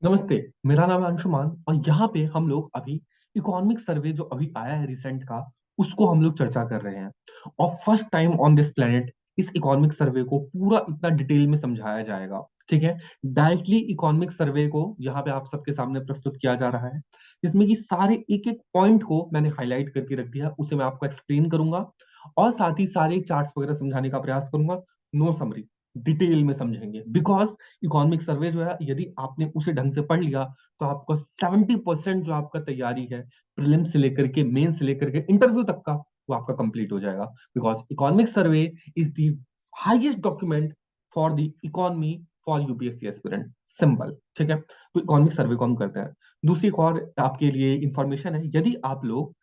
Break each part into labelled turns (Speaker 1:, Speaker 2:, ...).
Speaker 1: नमस्ते। मेरा नाम है अंशुमान और यहाँ पे हम लोग अभी इकोनॉमिक सर्वे जो अभी आया है रिसेंट का उसको हम लोग चर्चा कर रहे हैं। और first time on this planet इस इकोनॉमिक सर्वे को पूरा इतना डिटेल में समझाया जाएगा। ठीक है। डायरेक्टली इकोनॉमिक सर्वे को यहाँ पे आप सबके सामने प्रस्तुत किया जा रहा है, जिसमें कि सारे एक एक पॉइंट को मैंने हाईलाइट करके रख दिया, उसे मैं आपको एक्सप्लेन करूंगा और साथ ही सारे चार्ट्स वगैरह समझाने का प्रयास करूंगा। नो समरी, डिटेल में समझेंगे, बिकॉज इकोनॉमिक सर्वे जो है यदि आपने उसे ढंग से पढ़ लिया तो आपको 70% जो आपका तैयारी है प्रीलिम से लेकर के मेन से लेकर के इंटरव्यू तक का वो आपका कंप्लीट हो जाएगा। Because economic survey is the highest document for the economy for UPSC aspirant. Simple. ठीक है। तो इकोनॉमिक सर्वे को हम करते हैं। दूसरी एक और आपके लिए इंफॉर्मेशन है, यदि आप लोग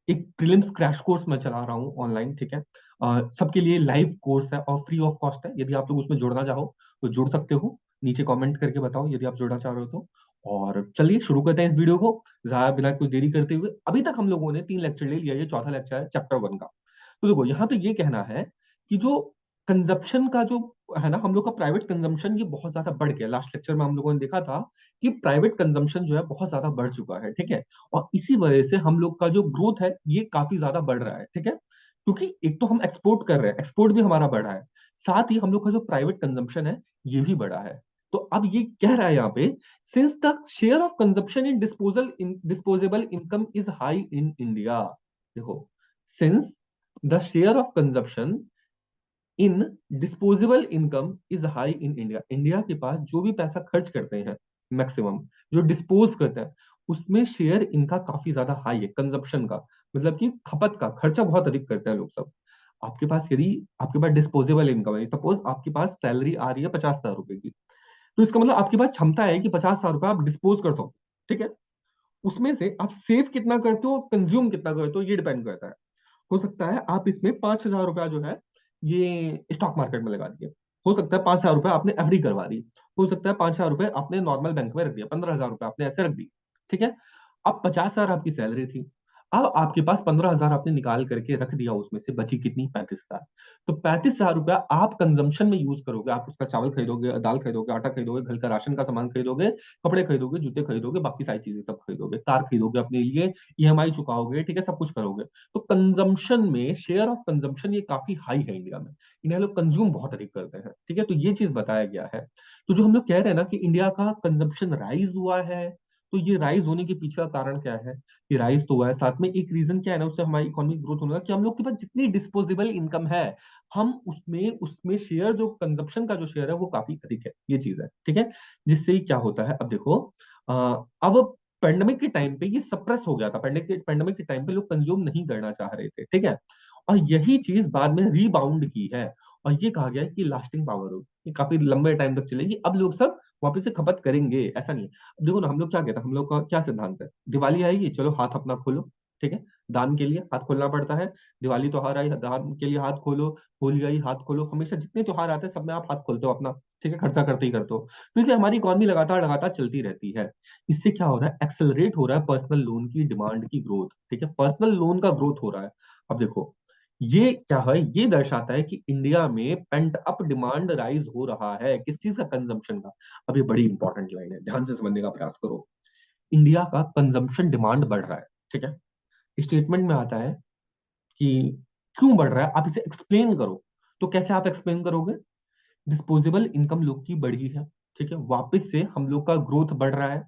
Speaker 1: एक प्रीलिम्स क्रैश कोर्स में चला रहा हूँ ऑनलाइन। ठीक है। सबके लिए लाइव कोर्स है और फ्री ऑफ कॉस्ट है। यदि आप लोग उसमें जुड़ना चाहो तो जुड़ सकते हो। नीचे कमेंट करके बताओ यदि आप जुड़ना चाह रहे हो तो। और चलिए शुरू करते हैं इस वीडियो को ज्यादा बिना कोई देरी करते हुए। अभी तक हम लोगों ने 3 लेक्चर ले लिया, ये चौथा लेक्चर है चैप्टर 1 का। तो देखो यहाँ पे ये कहना है कि जो कंजप्शन का जो है ना, हम लोग का प्राइवेट कंजम्पशन ये बहुत ज्यादा बढ़ गया। लास्ट लेक्चर में हम लोगों ने देखा था कि प्राइवेट कंजम्पशन जो है बहुत ज्यादा बढ़ चुका है। ठीक है। और इसी वजह से हम लोग का जो ग्रोथ है ये काफी ज्यादा बढ़ रहा है। ठीक है। क्योंकि एक तो हम एक्सपोर्ट कर रहे हैं, एक्सपोर्ट भी हमारा बढ़ा है, साथ ही हम लोग का जो प्राइवेट कंजम्पशन है ये भी बढ़ा है। तो अब ये कह रहा है यहाँ पे, since the share of consumption in disposable income is high in India. देखो, since the share of consumption in disposable income is high in India, India के पास जो भी पैसा खर्च करते हैं मैक्सिमम जो डिस्पोज करते हैं उसमें शेयर इनका काफी ज्यादा हाई है कंजप्शन का। मतलब कि खपत का खर्चा बहुत अधिक करते हैं लोग सब। आपके पास यदि आपके पास डिस्पोजेबल इनकम है, सपोज आपके पास सैलरी आ रही है 50,000 रुपए की, तो इसका मतलब आपके पास क्षमता है कि 50,000 रुपए आप डिस्पोज कर सको। ठीक है। उसमें से आप सेव कितना करते हो, कंज्यूम कितना करते हो, ये डिपेंड करता है। हो सकता है आप इसमें 5,000 रुपया जो है ये स्टॉक मार्केट में लगा दिए। हो सकता है 5,000 रुपया आपने एफडी करवा दी। हो सकता है 5,000 रुपए आपने नॉर्मल बैंक में रख दिया, 15,000 रुपया आपने ऐसे रख दी। ठीक है। अब 50,000 आपकी सैलरी थी। अब आपके पास 15,000 आपने निकाल करके रख दिया, उसमें से बची कितनी, 35,000। तो 35,000 रुपया आप कंजम्पशन में यूज करोगे। आप उसका चावल खरीदोगे, दाल खरीदोगे, आटा खरीदोगे, घर का राशन का सामान खरीदोगे, कपड़े खरीदोगे, जूते खरीदोगे, बाकी सारी चीजें सब खरीदोगे, कार खरीदोगे अपने लिए, ईएमआई चुकाओगे। ठीक है, सब कुछ करोगे। तो कंजम्पशन में शेयर ऑफ कंजम्पशन ये काफी हाई है इंडिया में। इंडिया लोग कंज्यूम बहुत अधिक करते हैं। ठीक है। तो ये चीज बताया गया है। तो जो हम लोग कह रहे हैं ना कि इंडिया का कंजम्पशन राइज हुआ है, तो ये राइज होने के पीछे का कारण क्या है? कि राइज तो हुआ है, साथ में एक रीजन क्या है ना उससे हमारी इकोनॉमिक ग्रोथ होने का, कि हम लोग के पास जितनी डिस्पोजेबल इनकम है हम उसमें उसमें शेयर जो कंजप्शन का जो शेयर है वो काफी अधिक है। ये चीज है। ठीक है। जिससे क्या होता है, अब देखो, अब पेंडेमिक के टाइम पे ये सप्रेस हो गया था। पेंडेमिक के टाइम पे लोग कंज्यूम नहीं करना चाह रहे थे। ठीक है। और यही चीज बाद में रीबाउंड की है और ये कहा गया है कि लास्टिंग पावर हो, ये काफी लंबे टाइम तक चलेगी। अब लोग सब वापस से खपत करेंगे, ऐसा नहीं है। अब देखो ना, हम लोग क्या कहते हैं, हम लोग का क्या सिद्धांत है, दिवाली आएगी चलो हाथ अपना खोलो। ठीक है। दान के लिए हाथ खोलना पड़ता है। दिवाली त्योहार आई, दान के लिए हाथ खोलो। होली आई, हाथ खोलो। हमेशा जितने त्योहार आते हैं सब में आप हाथ खोलते हो अपना। ठीक है, खर्चा करते ही करते हो। तो इसलिए हमारी इकॉनमी लगातार लगातार चलती रहती है। इससे क्या हो रहा है, एक्सेलरेट हो रहा है पर्सनल लोन की डिमांड की ग्रोथ। ठीक है, पर्सनल लोन का ग्रोथ हो रहा है। अब देखो, ये क्या है, ये दर्शाता है कि इंडिया में पेंट अप डिमांड राइज हो रहा है। किस चीज का, कंजम्पशन का। अब ये बड़ी इंपॉर्टेंट लाइन है, ध्यान से समझने का प्रयास करो। इंडिया का कंजम्पशन डिमांड बढ़ रहा है। ठीक है। स्टेटमेंट में आता है कि क्यों बढ़ रहा है, आप इसे एक्सप्लेन करो। तो कैसे आप एक्सप्लेन करोगे? डिस्पोजेबल इनकम लोग की बढ़ी है। ठीक है, वापस से हम लोग का ग्रोथ बढ़ रहा है।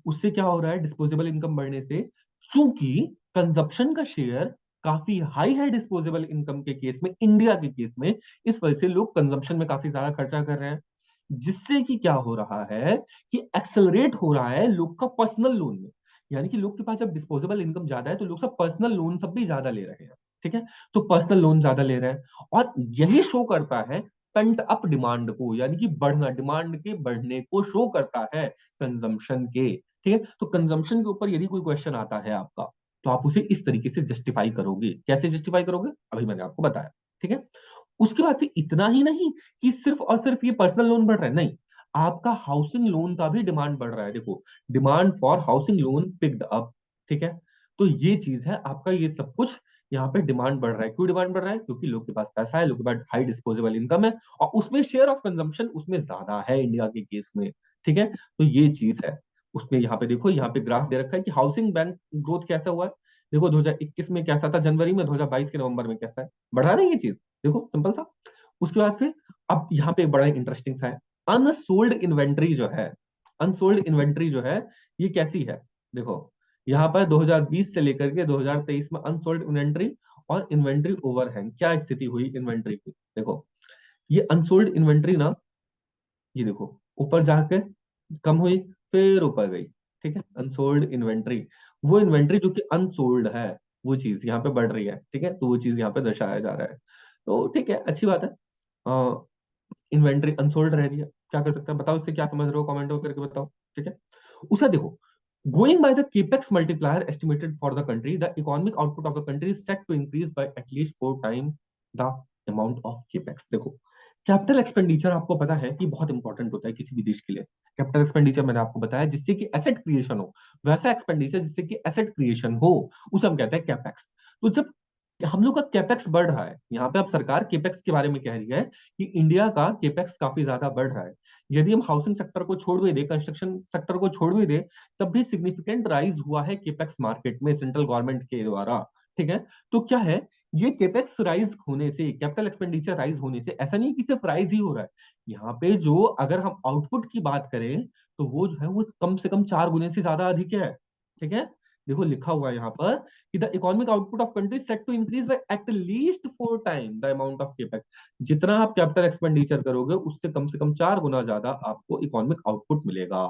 Speaker 1: उससे क्या हो रहा है, डिस्पोजेबल इनकम बढ़ने से, चूंकि कंजप्शन का शेयर काफी हाई है डिस्पोजेबल इनकम के केस में, इंडिया के केस में, इस वजह से लोग कंजप्शन में काफी ज्यादा खर्चा कर रहे हैं। जिससे कि क्या हो रहा है कि एक्सेलरेट हो रहा है लोग का पर्सनल लोन में। यानी कि लोग के पास जब डिस्पोजेबल इनकम ज्यादा है तो लोग सब पर्सनल लोन सब भी ज्यादा ले रहे हैं। ठीक है। तो पर्सनल लोन ज्यादा ले रहे हैं और यही शो करता है पेंट अप डिमांड को, यानी कि बढ़ना, डिमांड के बढ़ने को शो करता है कंजम्पशन के। ठीक है। तो कंजम्पशन के ऊपर यदि कोई क्वेश्चन आता है आपका, तो आप उसे इस तरीके से जस्टिफाई करोगे। कैसे जस्टिफाई करोगे, अभी मैंने आपको बताया। ठीक है। उसके बाद फिर इतना ही नहीं कि सिर्फ और सिर्फ ये पर्सनल लोन बढ़ रहा है, नहीं, आपका हाउसिंग लोन का भी डिमांड बढ़ रहा है। देखो, demand for housing loan picked up. ठीक है। तो ये चीज है आपका, ये सब कुछ यहाँ पे डिमांड बढ़ रहा है। क्यों डिमांड बढ़ रहा है? क्योंकि लोग के पास पैसा है, लोग के पास हाई डिस्पोजेबल इनकम है, और उसमें शेयर ऑफ कंजम्पशन उसमें ज्यादा है इंडिया के केस में। ठीक है, तो ये चीज है उसमें। यहाँ पे देखो, यहाँ पे ग्राफ दे रखा है कि हाउसिंग बैंक ग्रोथ कैसा हुआ है। देखो 2021 में कैसा था जनवरी में, 2022 के नवंबर में कैसा है, बढ़ा रहा है ये चीज। देखो सिंपल सा। उसके बाद फिर अब यहाँ पे एक बड़ा इंटरेस्टिंग सा है, अनसोल्ड इन्वेंट्री जो है, अनसोल्ड इन्वेंट्री जो है ये कैसी है। देखो यहाँ पर 2020 से लेकर के 2023 में अनसोल्ड इन्वेंट्री और इन्वेंट्री ओवरहैंग क्या स्थिति हुई इन्वेंट्री की। देखो ये अनसोल्ड इन्वेंट्री ना, ये देखो ऊपर जाके कम हुई, फिर ऊपर गई। ठीक है, अनसोल्ड इन्वेंट्री, वो इन्वेंट्री जो कि अनसोल्ड है, वो चीज यहाँ पे बढ़ रही है। ठीक है, तो वो चीज यहाँ पे दर्शाया जा रहा है। तो ठीक है, अच्छी बात है। इन्वेंट्री अनसोल्ड रह रही है, क्या कर सकते हैं बताओ, इससे क्या समझ रहे हो, कमेंट करके बताओ। ठीक है, उसे देखो, going by the capex multiplier estimated for the country, the economic output of the country is set to increase by at least 4 times the amount of capex। देखो कैपिटल एक्सपेंडिचर आपको पता है कि बहुत इंपॉर्टेंट होता है किसी भी देश के लिए। कैपिटल एक्सपेंडिचर मैंने आपको बताया जिससे कि एसेट क्रिएशन हो, वैसा एक्सपेंडिचर जिससे कि एसेट क्रिएशन हो, उसे हम कहते हैं कैपेक्स। तो जब हम लोग का कैपेक्स बढ़ रहा है, यहाँ पे अब सरकार केपेक्स के बारे में कह रही है कि इंडिया का केपेक्स काफी ज्यादा बढ़ रहा है। यदि हम हाउसिंग सेक्टर को छोड़ भी दे, कंस्ट्रक्शन सेक्टर को छोड़ भी दे, तब भी सिग्निफिकेंट राइज हुआ है केपेक्स मार्केट में सेंट्रल गवर्नमेंट के द्वारा। ठीक है, तो क्या है, ये केपेक्स राइज होने से, कैपिटल एक्सपेंडिचर राइज होने से, ऐसा नहीं कि सिर्फ राइज ही हो रहा है। यहाँ पे जो अगर हम आउटपुट की बात करें, तो वो जो है वो कम से कम 4 गुने से ज्यादा अधिक है। ठीक है, देखो लिखा हुआ है यहाँ पर कि the economic output of country set to increase by at least 4 time the amount of capex. जितना आप कैपिटल एक्सपेंडिचर करोगे उससे कम से कम 4 गुना ज्यादा आपको इकोनॉमिक आउटपुट मिलेगा।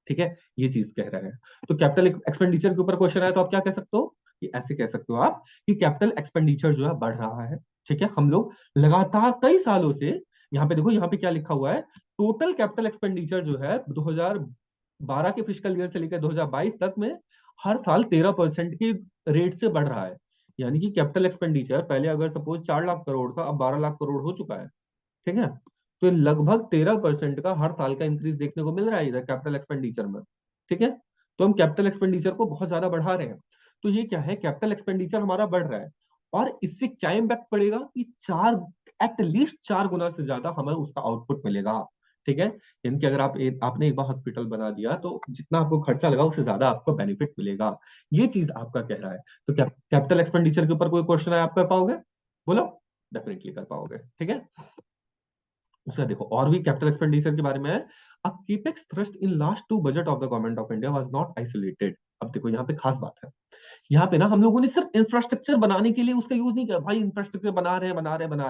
Speaker 1: ठीक है, ये चीज कह रहे हैं। तो कैपिटल एक्सपेंडिचर के ऊपर क्वेश्चन है तो आप क्या कह सकते हो, कि ऐसे कह सकते हो आप कि कैपिटल एक्सपेंडिचर जो है बढ़ रहा है। ठीक है, हम लोग लगातार कई सालों से, यहाँ पे देखो, यहाँ पे क्या लिखा हुआ है, टोटल कैपिटल एक्सपेंडिचर जो है 2012 के फिजिकल ईयर से लेकर 2022 तक में हर साल 13% की रेट से बढ़ रहा है। यानी कि कैपिटल एक्सपेंडिचर पहले अगर सपोज 4 लाख करोड़ था, अब 12 लाख करोड़ हो चुका है। ठीक है, तो ये लगभग 13% का हर साल का इंक्रीज देखने को मिल रहा है इधर कैपिटल एक्सपेंडिचर में। ठीक है, तो हम कैपिटल एक्सपेंडिचर को बहुत ज्यादा बढ़ा रहे हैं। तो ये क्या है, कैपिटल एक्सपेंडिचर हमारा बढ़ रहा है, और इससे क्या इम्पैक्ट पड़ेगा कि एटलीस्ट 4 गुना से ज्यादा हमें उसका आउटपुट मिलेगा। ठीक है, यानी कि अगर आपने एक बार हॉस्पिटल बना दिया तो जितना आपको खर्चा लगा उससे ज्यादा आपको बेनिफिट मिलेगा। ये चीज आपका कह रहा है। तो कैपिटल एक्सपेंडिचर के ऊपर कोई क्वेश्चन है, आप कर पाओगे? बोलो, डेफिनेटली कर पाओगे। ठीक है, उसका देखो और भी कैपिटल एक्सपेंडिचर के बारे में है। A capex thrust in last two budget of the government of India was not isolated. अब देखो यहाँ पे खास बात है, यहाँ पे ना हम लोगों ने सिर्फ इंफ्रास्ट्रक्चर बनाने के लिए उसका यूज नहीं किया, भाई इंफ्रास्ट्रक्चर बना रहे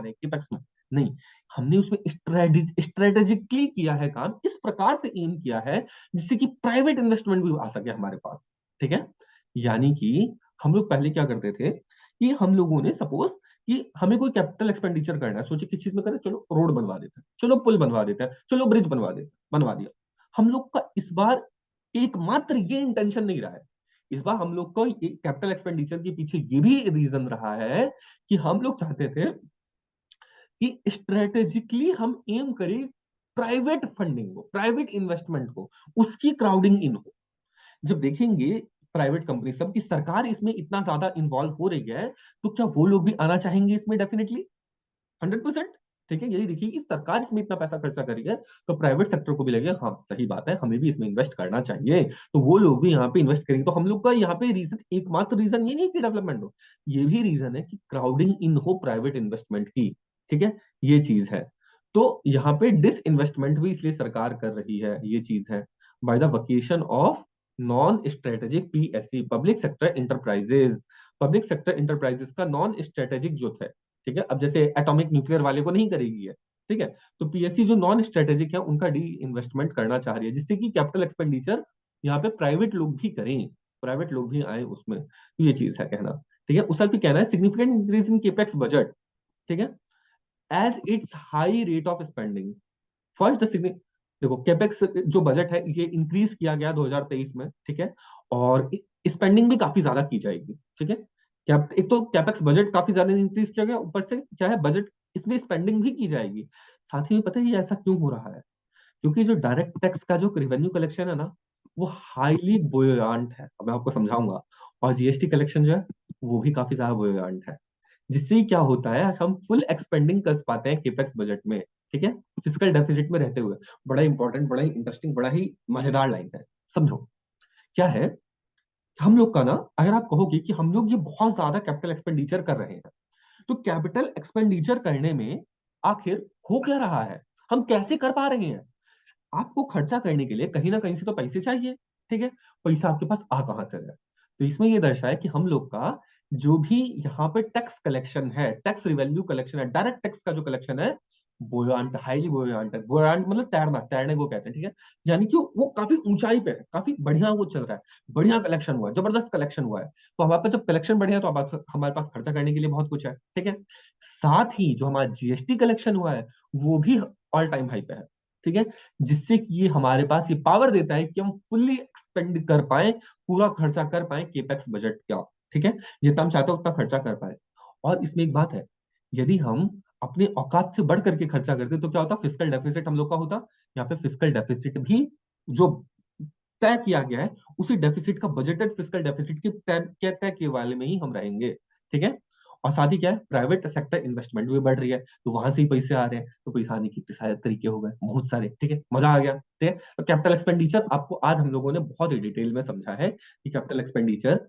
Speaker 1: हैं केपेक्स में। नहीं, हमने उसमें स्ट्रेटेजिकली किया है काम, इस प्रकार से एम किया है जिससे कि प्राइवेट इन्वेस्टमेंट भी आ सके हमारे पास। ठीक है, यानी कि हम लोग पहले क्या करते थे कि हम लोगों ने सपोज कि हमें कोई कैपिटल एक्सपेंडिचर करना है, सोचिए किस चीज में करें, चलो रोड बनवा देते हैं, चलो पुल बनवा देते हैं, चलो ब्रिज बनवा दिया। हम लोग का इस बार एकमात्र ये इंटेंशन नहीं रहा है। इस बार हम लोग को कैपिटल एक्सपेंडिचर के पीछे ये भी रीजन रहा है कि हम लोग चाहते थे कि स्ट्रेटेजिकली हम एम करें प्राइवेट फंडिंग को, प्राइवेट इन्वेस्टमेंट को, उसकी क्राउडिंग इन हो। जब देखेंगे प्राइवेट कंपनी सब की सरकार इसमें इतना ज्यादा इन्वॉल्व हो रही है, तो क्या वो लोग भी आना चाहेंगे इसमें? डेफिनेटली, 100%। ठीक है, यही देखिए कि सरकार इसमें इतना पैसा खर्चा करी है, तो प्राइवेट सेक्टर को भी लगे हाँ सही बात है, हमें भी इसमें इन्वेस्ट करना चाहिए, तो वो लोग भी यहाँ पे इन्वेस्ट करेंगे। तो हम लोग का यहाँ पे रीजन, एकमात्र रीजन ये नहीं कि डेवलपमेंट हो, ये भी रीजन है कि क्राउडिंग इन हो प्राइवेट इन्वेस्टमेंट की। ठीक है, ये चीज है। तो यहाँ पे डिस इन्वेस्टमेंट भी इसलिए सरकार कर रही है, ये चीज है। By the vacation of non strategic PSC, public sector enterprises, public sector enterprises का नॉन स्ट्रेटेजिक जो है। ठीक है, अब जैसे एटॉमिक न्यूक्लियर वाले को नहीं करेगी है। ठीक है, तो पीएससी जो नॉन स्ट्रेटेजिक है उनका डी इन्वेस्टमेंट करना चाह रही है, जिससे कि कैपिटल एक्सपेंडिचर यहाँ पे प्राइवेट लोग भी करें, प्राइवेट लोग भी आए उसमें। तो ये चीज है कहना। ठीक है, उसका भी कहना है significant increase in capex budget. ठीक है, as its high rate of spending. First देखो कैपेक्स जो बजट है ये इंक्रीज किया गया 2023 में। ठीक है, और स्पेंडिंग भी काफी ज्यादा की जाएगी। ठीक है, एक तो कैपेक्स बजट काफी ज्यादा इंक्रीज किया गया, ऊपर से क्या है, बजट इसमें स्पेंडिंग भी की जाएगी। साथ ही में पता है ये ऐसा क्यों हो रहा है? क्योंकि जो डायरेक्ट टैक्स का जो रेवेन्यू कलेक्शन है ना, वो हाईली बुयोयांट है। अब मैं आपको समझाऊंगा। और जीएसटी कलेक्शन जो है वो भी काफी ज्यादा बुयोयांट है, जिससे क्या होता है हम फुल एक्सपेंडिंग कर पाते हैं केपेक्स बजट में। ठीक है, फिजिकल डेफिसिट में रहते हुए। बड़ा इंपॉर्टेंट, बड़ा ही इंटरेस्टिंग, बड़ा ही मजेदार लाइन है। समझो क्या है, हम लोग का ना, अगर आप कहोगे कि हम लोग ये बहुत ज्यादा कैपिटल एक्सपेंडिचर कर रहे हैं, तो कैपिटल एक्सपेंडिचर करने में आखिर हो क्या रहा है, हम कैसे कर पा रहे हैं। आपको खर्चा करने के लिए कहीं ना कहीं से तो पैसे चाहिए। ठीक है, पैसा आपके पास आ कहां से रहा है, तो इसमें ये दर्शाए कि हम लोग का जो भी यहाँ पे टैक्स कलेक्शन है, टैक्स रिवेन्यू कलेक्शन है, डायरेक्ट टैक्स का जो कलेक्शन है, बोयांट, हाईली बोयांट है। बोयांट मतलब तैरना, तैरने को कहते हैं। ठीक है, यानी कि वो काफी ऊंचाई पे है, काफी बढ़िया वो चल रहा है, बढ़िया कलेक्शन हुआ है, जबरदस्त कलेक्शन हुआ है। तो हमारे पास जब कलेक्शन बढ़िया है तो हमारे पास खर्चा करने के लिए बहुत कुछ है। ठीक है, साथ ही जो हमारा जीएसटी कलेक्शन हुआ है वो भी ऑल टाइम हाई पे है। ठीक है, जिससे कि ये हमारे पास ये पावर देता है कि हम फुल्ली एक्सपेंड कर पाए, पूरा खर्चा कर पाए केपेक्स बजट का। ठीक है, जितना हम चाहते हैं उतना खर्चा कर पाए। और इसमें एक बात है, यदि हम अपने औकात से बढ़ करके खर्चा करते तो क्या होता, फिजिकल डेफिसिट हम लोग का होता। यहाँ पे फिजिकल डेफिसिट भी जो तय किया गया है, उसी डेफिसिट का, बजटेड फिजिकल डेफिसिट के तय के वाले में ही हम रहेंगे। ठीक है, और साथ ही क्या है, प्राइवेट सेक्टर इन्वेस्टमेंट भी बढ़ रही है, तो वहां से ही पैसे आ रहे हैं, तो पैसा आने के इतने सारे तरीके हो गए, बहुत सारे। ठीक है, मजा आ गया। ठीक है, तो कैपिटल एक्सपेंडिचर आपको आज हम लोगों ने बहुत ही डिटेल में समझा है कि कैपिटल एक्सपेंडिचर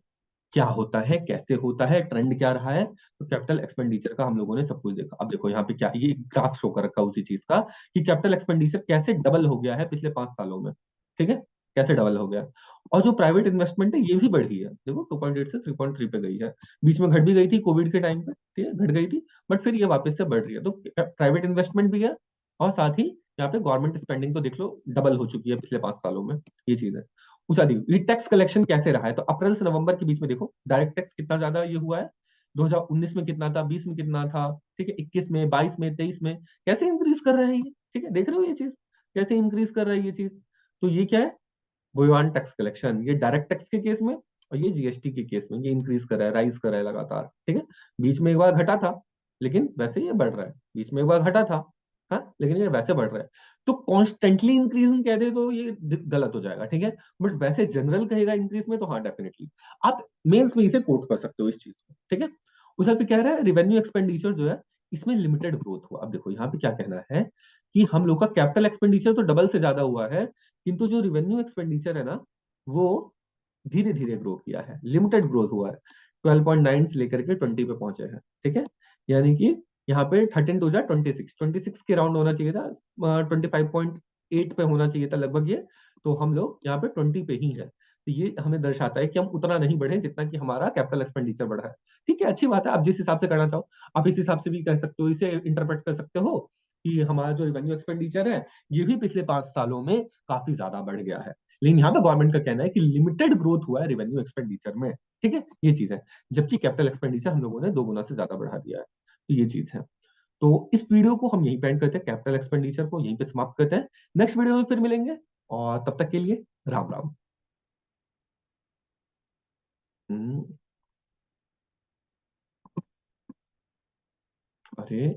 Speaker 1: क्या होता है, कैसे होता है, ट्रेंड क्या रहा है। तो कैपिटल एक्सपेंडिचर का हम लोगों ने सब कुछ देखा। अब देखो यहाँ पे क्या, ये ग्राफ शो कर रखा है उसी चीज का, कि कैपिटल एक्सपेंडिचर कैसे डबल हो गया है पिछले 5 सालों में। ठीक है, कैसे डबल हो गया। और जो प्राइवेट इन्वेस्टमेंट है ये भी बढ़ी है, देखो 2.8 से 3.3 पे गई है। बीच में घट भी गई थी कोविड के टाइम पे, ठीक है, घट गई थी, बट फिर ये वापस से बढ़ रही है। तो प्राइवेट इन्वेस्टमेंट भी है, और साथ ही यहाँ पे गवर्नमेंट स्पेंडिंग तो देख लो डबल हो चुकी है पिछले 5 सालों में। ये चीज है। पूछा दी ये टैक्स कलेक्शन कैसे रहा है, तो अप्रैल से नवंबर के बीच में देखो डायरेक्ट टैक्स कितना ज्यादा ये हुआ है। 2019 में कितना था, 20 में कितना था, ठीक है, 21 में, 22 में, 23 में, कैसे इंक्रीज कर रहा है ये। ठीक है, देख रहे हो ये चीज कैसे इंक्रीज कर रहा है ये चीज। तो ये क्या है, बुयोन टैक्स कलेक्शन, ये डायरेक्ट टैक्स के केस में, और ये जीएसटी के केस में ये इंक्रीज कर रहा है, राइज कर रहा है लगातार। ठीक है, बीच में एक बार घटा था, लेकिन वैसे ये बढ़ रहा है। बीच में एक बार घटा था, हाँ, लेकिन ये वैसे बढ़ रहा है। तो कॉन्स्टेंटली इंक्रीजिंग कह दे तो ये गलत हो जाएगा। ठीक है, बट वैसे जनरल कहेगा इंक्रीज में तो हाँ डेफिनेटली आप मेंस में इसे कोट कर सकते हो इस चीज को। ठीक है, उसे पे कह रहा है रिवेन्यू एक्सपेंडिचर जो है इसमें लिमिटेड ग्रोथ हुआ। अब देखो यहाँ पे क्या कहना है कि हम लोग का कैपिटल एक्सपेंडिचर तो डबल से ज्यादा हुआ है, किंतु जो रिवेन्यू एक्सपेंडिचर है ना, वो धीरे धीरे ग्रो किया है, लिमिटेड ग्रोथ हुआ है। 12.9 से लेकर के 20 पे पहुंचे हैं। ठीक है, यानी कि यहाँ पे 13 टू 26, 26 के राउंड होना चाहिए था, 25.8 पे होना चाहिए था लगभग ये। तो हम लोग यहाँ पे 20 पे ही है, तो ये हमें दर्शाता है कि हम उतना नहीं बढ़े जितना कि हमारा कैपिटल एक्सपेंडिचर बढ़ा है। ठीक है, अच्छी बात है, आप जिस हिसाब से करना चाहो आप इस हिसाब से भी कर सकते हो, इसे इंटरप्रेट कर सकते हो कि हमारा जो रेवेन्यू एक्सपेंडिचर है ये भी पिछले 5 सालों में काफी ज्यादा बढ़ गया है। लेकिन यहाँ पे गवर्नमेंट का कहना है कि लिमिटेड ग्रोथ हुआ है रेवेन्यू एक्सपेंडिचर में। ठीक है, ये चीज है, जबकि कैपिटल एक्सपेंडिचर हम लोगों ने 2 गुना से ज्यादा बढ़ा दिया है। तो ये चीज है। तो इस वीडियो को हम यहीं पे एंड करते हैं, कैपिटल एक्सपेंडिचर को यहीं पे समाप्त करते हैं। नेक्स्ट वीडियो में फिर मिलेंगे, और तब तक के लिए राम राम। हम्म, अरे